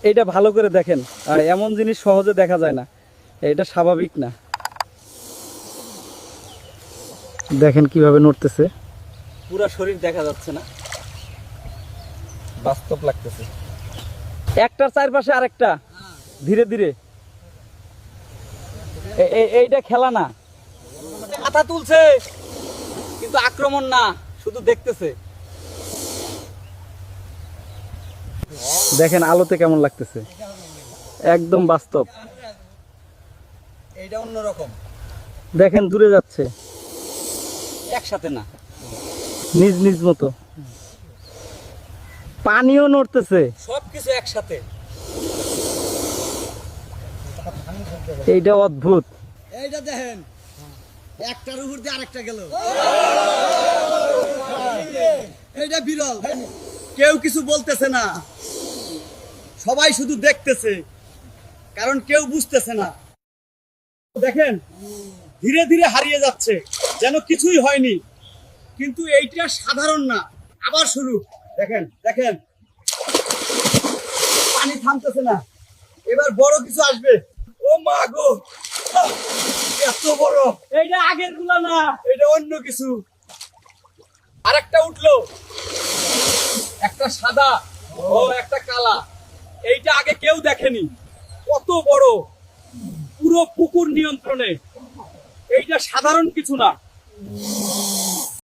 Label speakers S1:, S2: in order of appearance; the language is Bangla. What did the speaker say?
S1: এইটা ভালো করে দেখেন, আর এমন জিনিস সহজে দেখা যায় না, এটা স্বাভাবিক না। দেখেন কিভাবে নড়তেছে, পুরো শরীর দেখা যাচ্ছে না, বাস্তব লাগতেছে। একটার চারপাশে আরেকটা, ধীরে ধীরে। এইটা খেলা না, মাথা তুলছে কিন্তু আক্রমণ না, শুধু দেখতেছে। দেখেন আলোতে কেমন লাগতেছে, একদম বাস্তব। এইটা অন্যরকম, দেখেন দূরে যাচ্ছে, একসাথে না, নিজ নিজ মতো। পানিও নড়তেছে, সবকিছু একসাথে। এইটা অদ্ভুত।
S2: এইটা দেখেন, একটার উপর দিয়ে আরেকটা গেল, এইটা বিরল। কেউ কিছু বলতেছে না, সবাই শুধু দেখতেছে, কারণ কেউ বুঝতেছে না। দেখেন ধীরে ধীরে হারিয়ে যাচ্ছে, যেন কিছুই হয়নি, কিন্তু এইটা সাধারণ না। আবার শুরু, দেখেন দেখেন, পানি থামতেছে না, এবার বড় কিছু আসবে। ও মা গো, এত বড়!
S1: এইটা আগের গুলা না,
S2: এটা অন্য কিছু। আরেকটা উঠলো, একটা সাদা ও একটা কালা। এইটা আগে কেউ দেখেনি, কত বড়, পুরো পুকুর নিয়ন্ত্রণে। এইটা সাধারণ কিছু না।